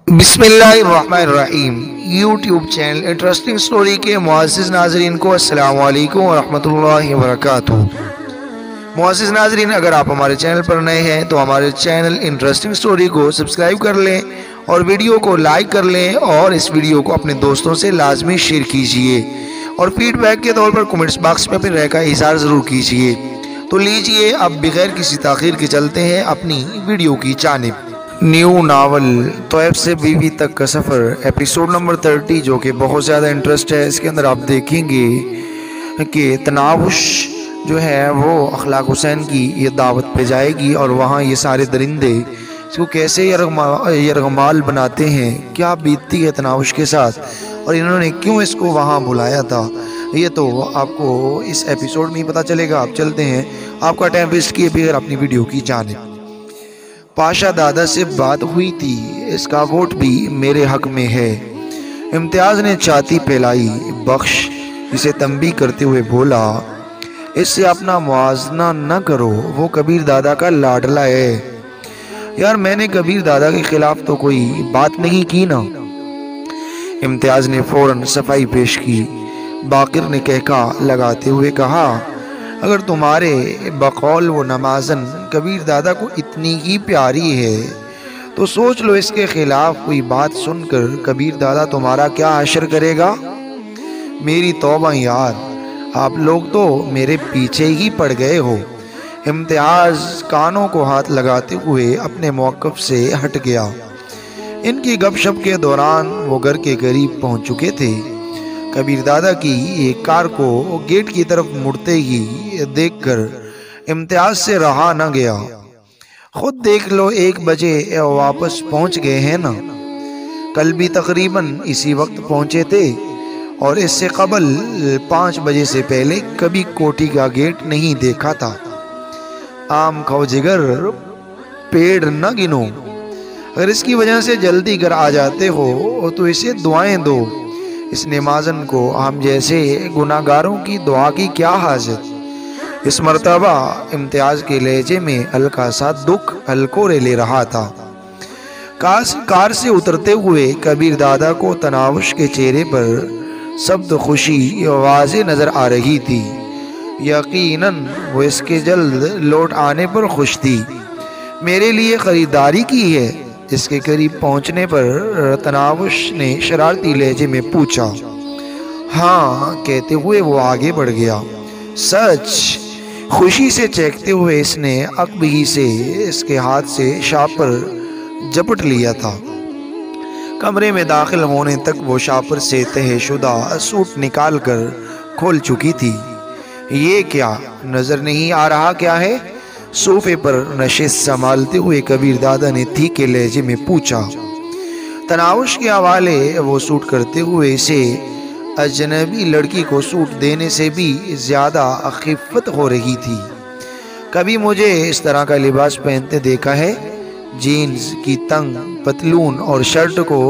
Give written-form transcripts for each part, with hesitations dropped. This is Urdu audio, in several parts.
بسم اللہ الرحمن الرحیم یوٹیوب چینل انٹرسٹنگ سٹوری کے معزز ناظرین کو السلام علیکم ورحمۃ اللہ وبرکاتہ۔ معزز ناظرین، اگر آپ ہمارے چینل پر نئے ہیں تو ہمارے چینل انٹرسٹنگ سٹوری کو سبسکرائب کر لیں اور ویڈیو کو لائک کر لیں اور اس ویڈیو کو اپنے دوستوں سے لازمی شیئر کیجئے اور فیڈ بیک کے طور پر کمنٹس باکس میں اپنی رائے کا اظہار ضرور کیجئے۔ تو لیجئے اب بغیر کسی تاخیر کے چلتے ہیں اپنی ویڈیو کی جانب۔ نیو ناول طیب سے بیوی تک کا سفر ایپیسوڈ نمبر 30 جو کہ بہت زیادہ انٹرسٹ ہے۔ اس کے اندر آپ دیکھیں گے کہ تناوش جو ہے وہ اخلاق حسین کی یہ دعوت پہ جائے گی اور وہاں یہ سارے درندے اس کو کیسے یرغمال بناتے ہیں، کیا بیتتی ہے تناوش کے ساتھ اور انہوں نے کیوں اس کو وہاں بلایا تھا، یہ تو آپ کو اس ایپیسوڈ میں ہی پتہ چلے گا۔ آپ چلتے ہیں، آپ کا ٹائم ویسٹ کیے بغیر اپنی ویڈیو کی جانب۔ پاشا دادا سے بات ہوئی تھی، اس کا ووٹ بھی میرے حق میں ہے۔ امتیاز نے چھاتی پھیلائی۔ بخش اسے تنبیہ کرتے ہوئے بولا، اس سے اپنا موازنہ نہ کرو، وہ کبیر دادا کا لاڈلا ہے۔ یار میں نے کبیر دادا کے خلاف تو کوئی بات نہیں کی نا۔ امتیاز نے فوراً صفائی پیش کی۔ باقر نے کہکا لگاتے ہوئے کہا، اگر تمہارے بقول و نمازن کبیر دادا کو اتنی ہی پیاری ہے تو سوچ لو اس کے خلاف کوئی بات سن کر کبیر دادا تمہارا کیا حشر کرے گا۔ میری توبہ یار، آپ لوگ تو میرے پیچھے ہی پڑ گئے ہو۔ امتیاز کانوں کو ہاتھ لگاتے ہوئے اپنے موقف سے ہٹ گیا۔ ان کی گپ شپ کے دوران وہ گھر کے قریب پہنچ چکے تھے۔ کبیر دادا کی ایک کار کو گیٹ کی طرف مڑتے ہی دیکھ کر امتیاز سے رہا نہ گیا۔ خود دیکھ لو، 1 بجے واپس پہنچ گئے ہیں نا۔ کل بھی تقریباً اسی وقت پہنچے تھے اور اس سے قبل 5 بجے سے پہلے کبھی کوٹھی کا گیٹ نہیں دیکھا تھا۔ آم کھاؤ جگر، پیڑ نہ گنو۔ اگر اس کی وجہ سے جلدی گھر آ جاتے ہو تو اسے دعائیں دو۔ اس نمازن کو ہم جیسے گناہگاروں کی دعا کی کیا حاجت۔ اس مرتبہ امتیاز کے لہجے میں ہلکا سا دکھ ہلکورے لے رہا تھا۔ کار سے اترتے ہوئے کبیر دادا کو تناوش کے چہرے پر سبز خوشی واضح نظر آ رہی تھی۔ یقیناً وہ اس کے جلد لوٹ آنے پر خوش تھی۔ میرے لیے خریداری کی ہے۔ اس کے قریب پہنچنے پر تناوش نے شرارتی لہجے میں پوچھا۔ ہاں کہتے ہوئے وہ آگے بڑھ گیا۔ سچ؟ خوشی سے چہکتے ہوئے اس نے عقب ہی سے اس کے ہاتھ سے شاپر جپٹ لیا تھا۔ کمرے میں داخل ہونے تک وہ شاپر سے تہہ شدہ سوٹ نکال کر کھول چکی تھی۔ یہ کیا نظر نہیں آ رہا کیا ہے؟ صوفے پر نشست سنبھالتے ہوئے کبیر دادا نے تیکھے لہجے میں پوچھا۔ تناوش کے حوالے وہ سوٹ کرتے ہوئے اسے اجنبی لڑکی کو سوٹ دینے سے بھی زیادہ خفت ہو رہی تھی۔ کبھی مجھے اس طرح کا لباس پہنتے دیکھا ہے؟ جینز کی تنگ پتلون اور شرٹ کو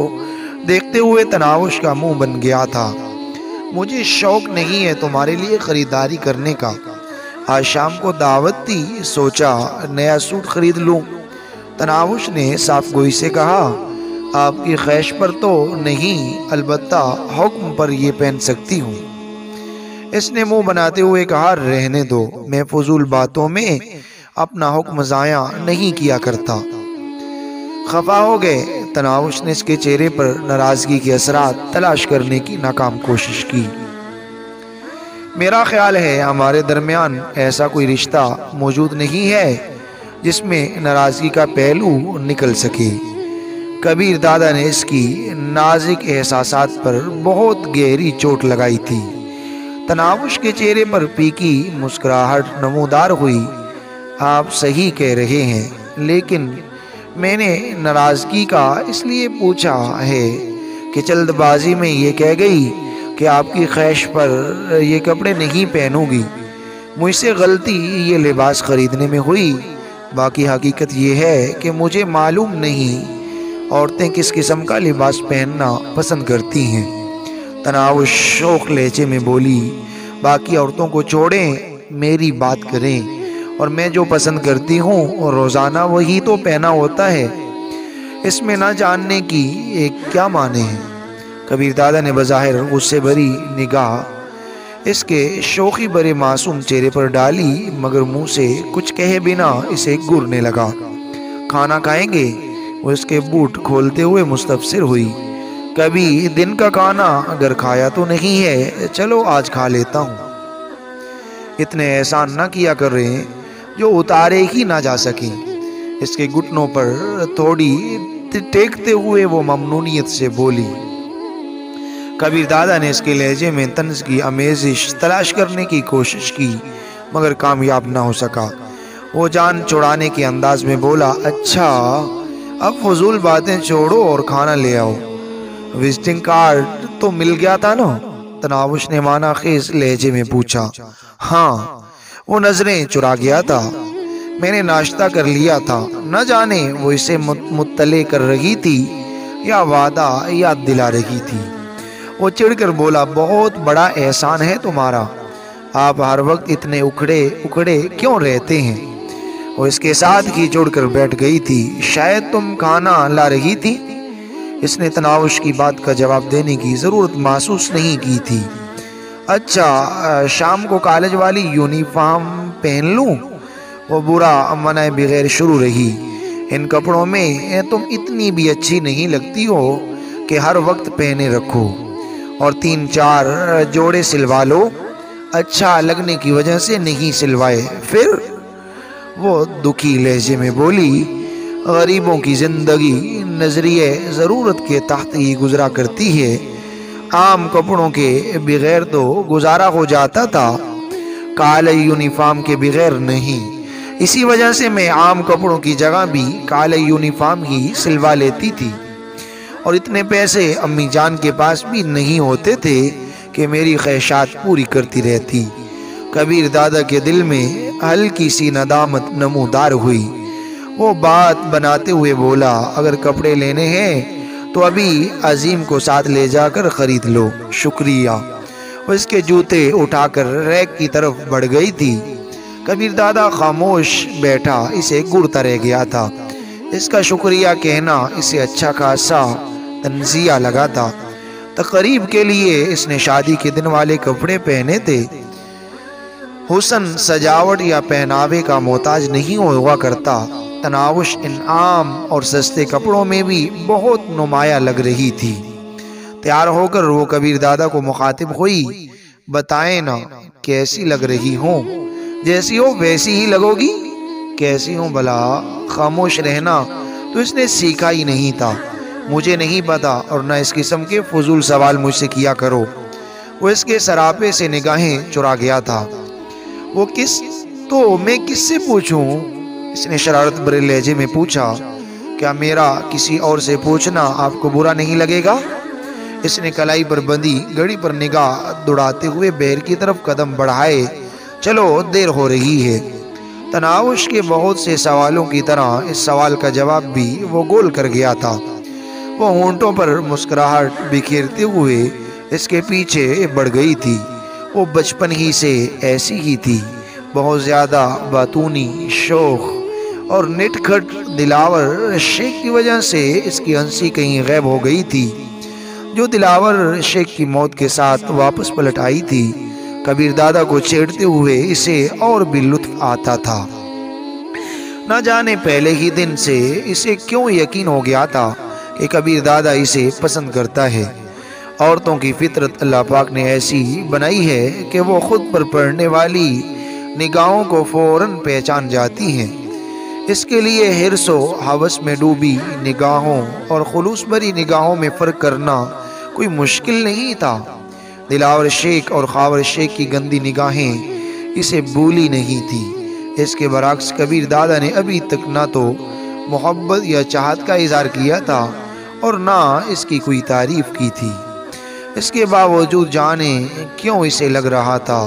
دیکھتے ہوئے تناوش کا منہ بن گیا تھا۔ مجھے شوق نہیں ہے تمہارے لیے خریداری کرنے کا۔ آج شام کو دعوت تھی، سوچا نیا سوٹ خرید لوں۔ تناوش نے صاف گوئی سے کہا، آپ کی خواہش پر تو نہیں، البتہ حکم پر یہ پہن سکتی ہوں۔ اس نے منہ بناتے ہوئے کہا، رہنے دو، میں فضول باتوں میں اپنا حکم ضائع نہیں کیا کرتا۔ خفا ہو گئے؟ تناوش نے اس کے چہرے پر ناراضگی کے اثرات تلاش کرنے کی ناکام کوشش کی۔ میرا خیال ہے ہمارے درمیان ایسا کوئی رشتہ موجود نہیں ہے جس میں ناراضگی کا پہلو نکل سکے۔ کبیر دادا نے اس کی نازک احساسات پر بہت گہری چوٹ لگائی تھی۔ تناوش کے چہرے پر پھیکی مسکراہٹ نمودار ہوئی۔ آپ صحیح کہہ رہے ہیں، لیکن میں نے ناراضگی کا اس لیے پوچھا ہے کہ جلد بازی میں یہ کہہ گئی کہ آپ کی خواہش پر یہ کپڑے نہیں پہنوں گی۔ مجھ سے غلطی یہ لباس خریدنے میں ہوئی، باقی حقیقت یہ ہے کہ مجھے معلوم نہیں عورتیں کس قسم کا لباس پہننا پسند کرتی ہیں۔ تناوش شوق لہجے میں بولی، باقی عورتوں کو چھوڑیں، میری بات کریں، اور میں جو پسند کرتی ہوں روزانہ وہی تو پہنا ہوتا ہے۔ اس میں نہ جاننے کی ایک کیا معنی ہے؟ کبیر دادا نے بظاہر غصے بھری نگاہ اس کے شوخی برے معصوم چہرے پر ڈالی، مگر منہ سے کچھ کہے بنا اسے گھورنے لگا۔ کھانا کھائیں گے؟ وہ اس کے بوٹ کھولتے ہوئے مستفسر ہوئی۔ کبھی دن کا کھانا اگر کھایا تو نہیں ہے، چلو آج کھا لیتا ہوں۔ اتنے احسان نہ کیا کر رہے ہیں جو اتارے ہی نہ جا سکیں۔ اس کے گھٹنوں پر تھوڑی ٹیکتے ہوئے وہ ممنونیت سے بولی۔ کبیر دادا نے اس کے لہجے میں طنز کی آمیزش تلاش کرنے کی کوشش کی، مگر کامیاب نہ ہو سکا۔ وہ جان چھڑانے کے انداز میں بولا، اچھا اب فضول باتیں چھوڑو اور کھانا لے آؤ۔ وزٹنگ کارڈ تو مل گیا تھا نا؟ تناوش نے معنی خیز لہجے میں پوچھا۔ ہاں، وہ نظریں چرا گیا تھا، میں نے ناشتہ کر لیا تھا۔ نہ جانے وہ اسے مطلع کر رہی تھی یا وعدہ یاد دلا رہی تھی۔ وہ چڑھ کر بولا، بہت بڑا احسان ہے تمہارا، آپ ہر وقت اتنے اکڑے کیوں رہتے ہیں؟ وہ اس کے ساتھ ہی جڑ کر بیٹھ گئی تھی۔ شاید تم کھانا لا رہی تھی؟ اس نے تناوش کی بات کا جواب دینے کی ضرورت محسوس نہیں کی تھی۔ اچھا، شام کو کالج والی یونیفارم پہن لوں؟ وہ برا منع بغیر شروع رہی۔ ان کپڑوں میں تم اتنی بھی اچھی نہیں لگتی ہو کہ ہر وقت پہنے رکھو، اور 3-4 جوڑے سلوا لو۔ اچھا لگنے کی وجہ سے نہیں سلوائے پھر؟ وہ دکھی لہجے میں بولی، غریبوں کی زندگی نظریے ضرورت کے تحت ہی گزرا کرتی ہے، عام کپڑوں کے بغیر تو گزارا ہو جاتا تھا، کالے یونیفارم کے بغیر نہیں۔ اسی وجہ سے میں عام کپڑوں کی جگہ بھی کالے یونیفارم ہی سلوا لیتی تھی، اور اتنے پیسے امی جان کے پاس بھی نہیں ہوتے تھے کہ میری خواہشات پوری کرتی رہتی۔ کبیر دادا کے دل میں ہلکی سی ندامت نمودار ہوئی۔ وہ بات بناتے ہوئے بولا، اگر کپڑے لینے ہیں تو ابھی عظیم کو ساتھ لے جا کر خرید لو، شکریہ۔ وہ اس کے جوتے اٹھا کر ریک کی طرف بڑھ گئی تھی۔ کبیر دادا خاموش بیٹھا اسے گڑتا رہ گیا تھا۔ اس کا شکریہ کہنا اسے اچھا خاصا تنزیہ لگا تھا۔ تقریب کے لیے اس نے شادی کے دن والے کپڑے پہنے تھے۔ حسن سجاوٹ یا پہناوے کا محتاج نہیں ہوا کرتا۔ تناوش ان عام اور سستے کپڑوں میں بھی بہت نمایاں لگ رہی تھی۔ تیار ہو کر وہ کبیر دادا کو مخاطب ہوئی، بتائیں نا کیسی لگ رہی ہوں؟ جیسی ہو ویسی ہی لگو گی۔ کیسی ہوں بلا؟ خاموش رہنا تو اس نے سیکھا ہی نہیں تھا۔ مجھے نہیں پتا، اور نہ اس قسم کے فضول سوال مجھ سے کیا کرو۔ وہ اس کے سراپے سے نگاہیں چرا گیا تھا۔ وہ میں کس سے پوچھوں؟ اس نے شرارت بھرے لہجے میں پوچھا۔ کیا میرا کسی اور سے پوچھنا آپ کو برا نہیں لگے گا؟ اس نے کلائی پر بندھی گھڑی پر نگاہ دوڑاتے ہوئے بہر کی طرف قدم بڑھائے۔ چلو دیر ہو رہی ہے۔ تناوش کے بہت سے سوالوں کی طرح اس سوال کا جواب بھی وہ گول کر گیا تھا۔ وہ ہونٹوں پر مسکراہٹ بکھیرتے ہوئے اس کے پیچھے بڑھ گئی تھی۔ وہ بچپن ہی سے ایسی ہی تھی، بہت زیادہ باتونی، شوخ اور نٹ کھٹ۔ دلاور شیخ کی وجہ سے اس کی ہنسی کہیں غائب ہو گئی تھی، جو دلاور شیخ کی موت کے ساتھ واپس پلٹ آئی تھی۔ کبیر دادا کو چھیڑتے ہوئے اسے اور بھی لطف آتا تھا۔ نہ جانے پہلے ہی دن سے اسے کیوں یقین ہو گیا تھا کہ کبیر دادا اسے پسند کرتا ہے۔ عورتوں کی فطرت اللہ پاک نے ایسی بنائی ہے کہ وہ خود پر پڑنے والی نگاہوں کو فوراً پہچان جاتی ہیں۔ اس کے لیے حرص و ہوس میں ڈوبی نگاہوں اور خلوص بھری نگاہوں میں فرق کرنا کوئی مشکل نہیں تھا۔ دلاور شیخ اور خاور شیخ کی گندی نگاہیں اسے بھولی نہیں تھی۔ اس کے برعکس کبیر دادا نے ابھی تک نہ تو محبت یا چاہت کا اظہار کیا تھا اور نہ اس کی کوئی تعریف کی تھی۔ اس کے باوجود جانے کیوں اسے لگ رہا تھا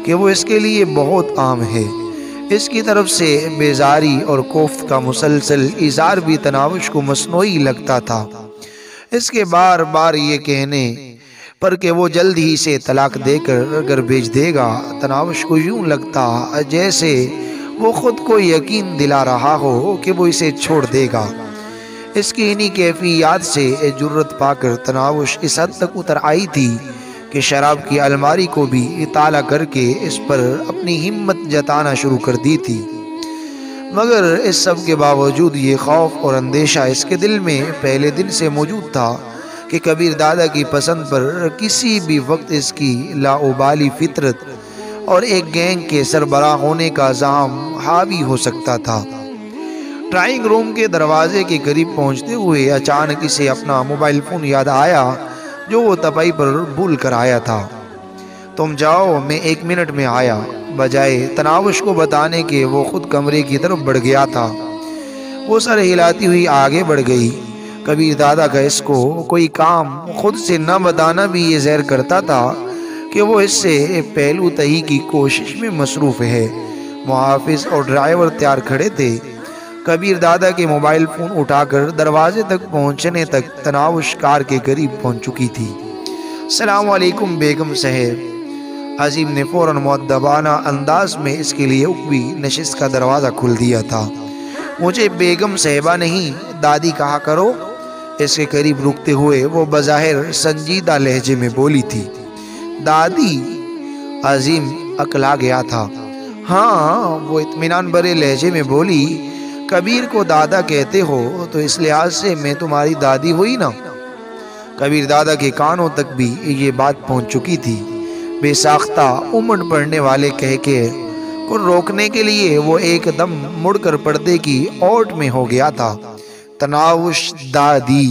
کہ وہ اس کے لیے بہت عام ہے۔ اس کی طرف سے بیزاری اور کوفت کا مسلسل اظہار بھی تناوش کو مصنوعی لگتا تھا۔ اس کے بار بار یہ کہنے پر کہ وہ جلد ہی سے طلاق دے کر گھر بھیج دے گا، تناوش کو یوں لگتا جیسے وہ خود کو یقین دلا رہا ہو کہ وہ اسے چھوڑ دے گا۔ اس کی انہی کیفیات سے جرت پا کر تناوش اس حد تک اتر آئی تھی کہ شراب کی الماری کو بھی تالا کر کے اس پر اپنی ہمت جتانا شروع کر دی تھی۔ مگر اس سب کے باوجود یہ خوف اور اندیشہ اس کے دل میں پہلے دن سے موجود تھا کہ کبیر دادا کی پسند پر کسی بھی وقت اس کی لاابالی فطرت اور ایک گینگ کے سربراہ ہونے کا زعم حاوی ہو سکتا تھا۔ ڈرائنگ روم کے دروازے کے قریب پہنچتے ہوئے اچانک اسے اپنا موبائل فون یاد آیا جو وہ تپائی پر بھول کر آیا تھا۔ تم جاؤ، میں 1 منٹ میں آیا، بجائے تناوش کو بتانے کے وہ خود کمرے کی طرف بڑھ گیا تھا۔ وہ سر ہلاتی ہوئی آگے بڑھ گئی۔ کبیر دادا کا اس کو کوئی کام خود سے نہ بتانا بھی یہ ظاہر کرتا تھا کہ وہ اس سے پہلو تہی کی کوشش میں مصروف ہے۔ محافظ اور ڈرائیور تیار کھڑے تھے۔ کبیر دادا کے موبائل فون اٹھا کر دروازے تک پہنچنے تک تناوش کار کے قریب پہنچ چکی تھی۔ السلام علیکم بیگم صاحب۔ عظیم نے فوراً مؤدبانہ انداز میں اس کے لیے اکوی نشست کا دروازہ کھول دیا تھا۔ مجھے بیگم صاحبہ نہیں دادی کہا کرو۔ اس کے قریب رکتے ہوئے وہ بظاہر سنجیدہ لہجے میں بولی تھی۔ دادی؟ عظیم اکلا گیا تھا۔ ہاں، وہ اطمینان بھرے لہجے میں بولی، کبیر کو دادا کہتے ہو تو اس لحاظ سے میں تمہاری دادی ہوئی نا۔ کبیر دادا کے کانوں تک بھی یہ بات پہنچ چکی تھی۔ بے ساختہ امڑ پڑنے والے کہکے کو روکنے کے لیے وہ ایک دم مڑ کر پردے کی اوٹ میں ہو گیا تھا۔ تناوش دادی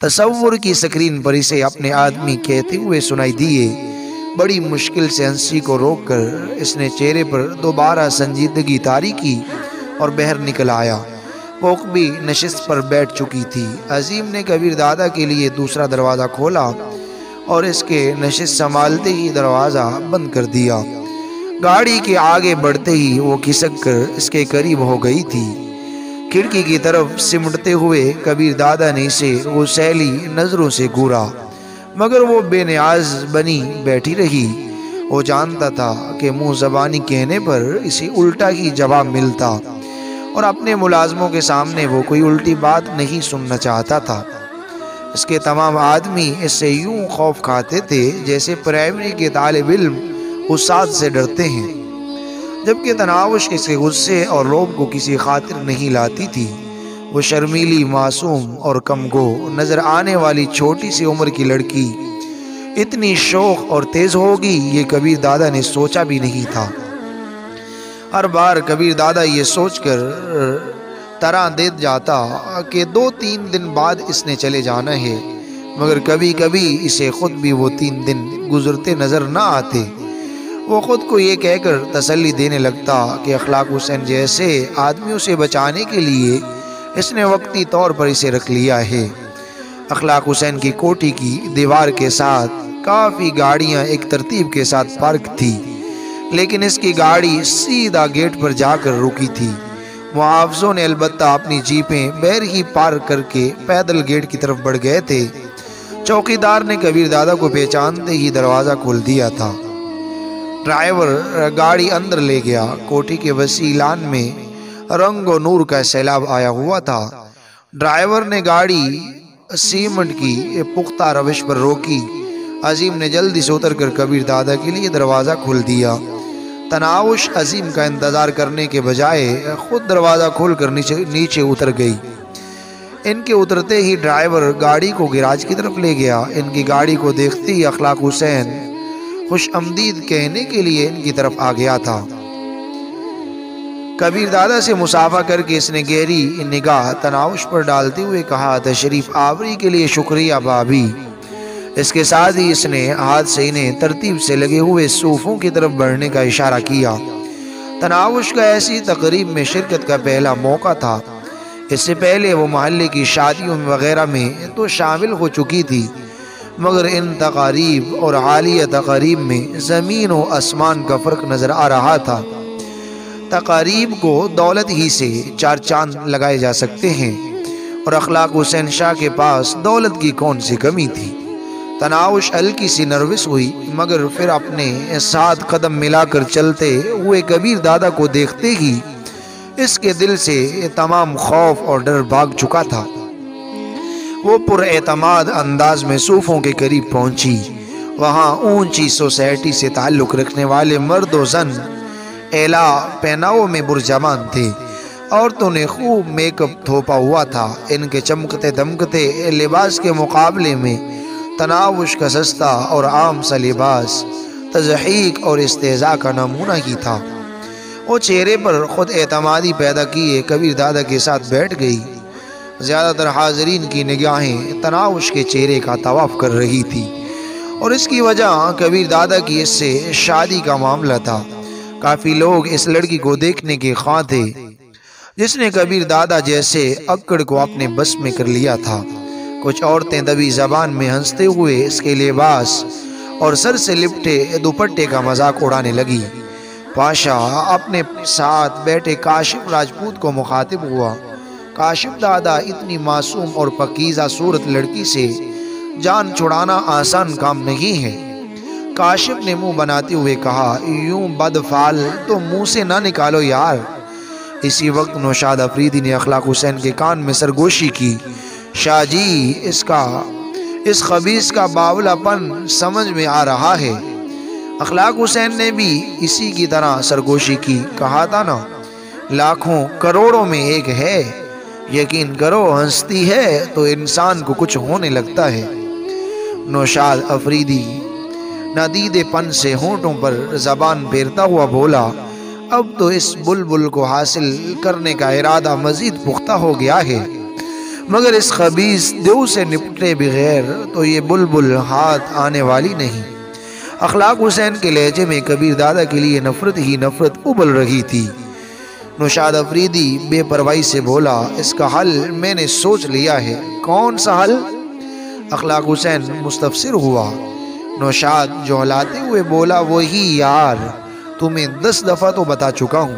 تصور کی سکرین پر اسے اپنے آدمی کہتے ہوئے سنائی دیے۔ بڑی مشکل سے ہنسی کو روک کر اس نے چہرے پر دوبارہ سنجیدگی طاری کی اور باہر نکل آیا۔ وہ بھی نشست پر بیٹھ چکی تھی۔ عظیم نے کبیر دادا کے لیے دوسرا دروازہ کھولا اور اس کے نشست سنبھالتے ہی دروازہ بند کر دیا۔ گاڑی کے آگے بڑھتے ہی وہ کھسک کر اس کے قریب ہو گئی تھی۔ کھڑکی کی طرف سمٹتے ہوئے کبیر دادا نے اسے غسیلی نظروں سے گھورا، مگر وہ بے نیاز بنی بیٹھی رہی۔ وہ جانتا تھا کہ منہ زبانی کہنے پر اسے الٹا ہی جواب ملتا اور اپنے ملازموں کے سامنے وہ کوئی الٹی بات نہیں سننا چاہتا تھا۔ اس کے تمام آدمی اس سے یوں خوف کھاتے تھے جیسے پرائمری کے طالب علم استاد سے ڈرتے ہیں، جبکہ تناوش اس کے غصے اور رعب کو کسی خاطر نہیں لاتی تھی۔ وہ شرمیلی، معصوم اور کم گو نظر آنے والی چھوٹی سی عمر کی لڑکی اتنی شوخ اور تیز ہوگی یہ کبیر دادا نے سوچا بھی نہیں تھا۔ ہر بار کبیر دادا یہ سوچ کر طرح دے جاتا کہ 2-3 دن بعد اس نے چلے جانا ہے، مگر کبھی کبھی اسے خود بھی وہ 3 دن گزرتے نظر نہ آتے۔ وہ خود کو یہ کہہ کر تسلی دینے لگتا کہ اخلاق حسین جیسے آدمیوں سے بچانے کے لیے اس نے وقتی طور پر اسے رکھ لیا ہے۔ اخلاق حسین کی کوٹھی کی دیوار کے ساتھ کافی گاڑیاں ایک ترتیب کے ساتھ پارک تھی، لیکن اس کی گاڑی سیدھا گیٹ پر جا کر رکی تھی۔ محافظوں نے البتہ اپنی جیپیں بہر ہی پارک کر کے پیدل گیٹ کی طرف بڑھ گئے تھے۔ چوکیدار نے کبیر دادا کو پہچانتے ہی دروازہ کھول دیا تھا۔ ڈرائیور گاڑی اندر لے گیا۔ کوٹھی کے وسیع لان میں رنگ و نور کا سیلاب آیا ہوا تھا۔ ڈرائیور نے گاڑی سیمنٹ کی پختہ روش پر روکی۔ عظیم نے جلدی سے اتر کر کبیر دادا کے لیے دروازہ کھول دیا۔ تناوش عظیم کا انتظار کرنے کے بجائے خود دروازہ کھول کر نیچے اتر گئی۔ ان کے اترتے ہی ڈرائیور گاڑی کو گیراج کی طرف لے گیا۔ ان کی گاڑی کو دیکھتے ہی اخلاق حسین خوش آمدید کہنے کے لیے ان کی طرف آ گیا تھا۔ کبیر دادا سے مصافحہ کر کے اس نے گہری نگاہ تناوش پر ڈالتے ہوئے کہا، تشریف آوری کے لیے شکریہ بھابھی۔ اس کے ساتھ ہی اس نے ہاتھ سے انہیں ترتیب سے لگے ہوئے صوفوں کی طرف بڑھنے کا اشارہ کیا۔ تناوش کا ایسی تقریب میں شرکت کا پہلا موقع تھا۔ اس سے پہلے وہ محلے کی شادیوں وغیرہ میں تو شامل ہو چکی تھی، مگر ان تقاریب اور حالیہ تقاریب میں زمین و آسمان کا فرق نظر آ رہا تھا۔ تقاریب کو دولت ہی سے 4 چاند لگائے جا سکتے ہیں، اور اخلاق حسین شاہ کے پاس دولت کی کون سی کمی تھی۔ تناوش ہلکی سی نروس ہوئی، مگر پھر اپنے ساتھ قدم ملا کر چلتے ہوئے کبیر دادا کو دیکھتے ہی اس کے دل سے تمام خوف اور ڈر بھاگ چکا تھا۔ وہ پراعتماد انداز میں صوفوں کے قریب پہنچی۔ وہاں اونچی سوسائٹی سے تعلق رکھنے والے مرد و زن اعلیٰ پہناؤ میں برجمان تھے۔ عورتوں نے خوب میک اپ تھوپا ہوا تھا۔ ان کے چمکتے دمکتے لباس کے مقابلے میں تناوش کا سستا اور عام سا لباس تضحیک اور استہزاء کا نمونہ ہی تھا۔ وہ چہرے پر خود اعتمادی پیدا کیے کبیر دادا کے ساتھ بیٹھ گئی۔ زیادہ تر حاضرین کی نگاہیں تناوش کے چہرے کا طواف کر رہی تھی، اور اس کی وجہ کبیر دادا کی اس سے شادی کا معاملہ تھا۔ کافی لوگ اس لڑکی کو دیکھنے کے خواہاں تھے جس نے کبیر دادا جیسے اکڑ کو اپنے بس میں کر لیا تھا۔ کچھ عورتیں دبی زبان میں ہنستے ہوئے اس کے لباس اور سر سے لپٹے دوپٹے کا مذاق اڑانے لگی۔ پاشا اپنے ساتھ بیٹھے کاشف راجپوت کو مخاطب ہوا۔ کاشف دادا، اتنی معصوم اور پاکیزہ صورت لڑکی سے جان چھڑانا آسان کام نہیں ہے۔ کاشف نے منہ بناتے ہوئے کہا، یوں بدفعل تو منہ سے نہ نکالو یار۔ اسی وقت نوشاد افریدی نے اخلاق حسین کے کان میں سرگوشی کی، شاہ جی اس خبیث کا باولا پن سمجھ میں آ رہا ہے۔ اخلاق حسین نے بھی اسی کی طرح سرگوشی کی، کہا تھا نا لاکھوں کروڑوں میں ایک ہے، یقین کرو ہنستی ہے تو انسان کو کچھ ہونے لگتا ہے۔ نوشاد افریدی نادیدے پن سے ہونٹوں پر زبان پھیرتا ہوا بولا، اب تو اس بلبل کو حاصل کرنے کا ارادہ مزید پختہ ہو گیا ہے، مگر اس خبیث دیو سے نپٹے بغیر تو یہ بلبل ہاتھ آنے والی نہیں۔ اخلاق حسین کے لہجے میں کبیر دادا کے لیے نفرت ہی نفرت ابل رہی تھی۔ نوشاد افریدی بے پرواہی سے بولا، اس کا حل میں نے سوچ لیا ہے۔ کون سا حل؟ اخلاق حسین مستفسر ہوا۔ نوشاد جوہلاتے ہوئے بولا، وہی یار تمہیں 10 دفعہ تو بتا چکا ہوں۔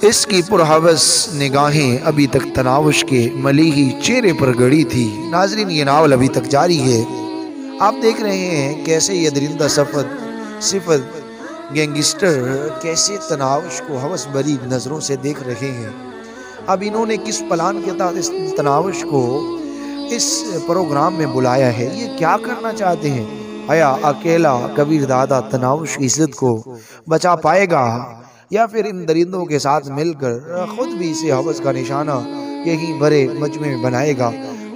اس کی پرہوس نگاہیں ابھی تک تناوش کے ملیحی چہرے پر گڑی تھی۔ ناظرین، یہ ناول ابھی تک جاری ہے۔ آپ دیکھ رہے ہیں کیسے یہ درندہ صفت گینگسٹر کیسے تناوش کو ہوس بری نظروں سے دیکھ رہے ہیں۔ اب انہوں نے کس پلان کے تحت اس تناوش کو اس پروگرام میں بلایا ہے، یہ کیا کرنا چاہتے ہیں؟ آیا اکیلا کبیر دادا تناوش کی عزت کو بچا پائے گا، یا پھر ان درندوں کے ساتھ مل کر خود بھی اسے ہوس کا نشانہ یہی بھرے مجمع میں بنائے گا؟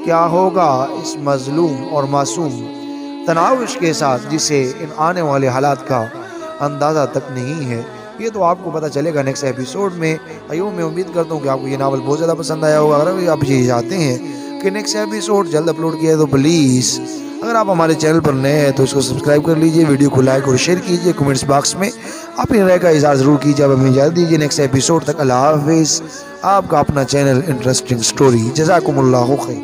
کیا ہوگا اس مظلوم اور معصوم تناوش کے ساتھ جسے ان آنے والے حالات کا اندازہ تک نہیں ہے؟ یہ تو آپ کو پتہ چلے گا نیکسٹ ایپیسوڈ میں۔ میں امید کرتا ہوں کہ آپ کو یہ ناول بہت زیادہ پسند آیا ہوگا۔ اگر آپ یہ چاہتے ہیں کہ نیکسٹ ایپیسوڈ جلد اپلوڈ کیا ہے تو پلیز اگر آپ ہمارے چینل پر نئے ہیں تو اس کو سبسکرائب کر لیجئے، ویڈیو کو لائک اور شیئر کیجئے، کمنٹس باکس میں اپنی رائے کا اظہار ضرور کیجئے۔ اب ہمیں اجازت دیجئے، نیکسٹ ایپیسوڈ تک اللہ حافظ۔ آپ کا اپنا چینل انٹرسٹنگ سٹوری۔ جزاکم اللہ خیر۔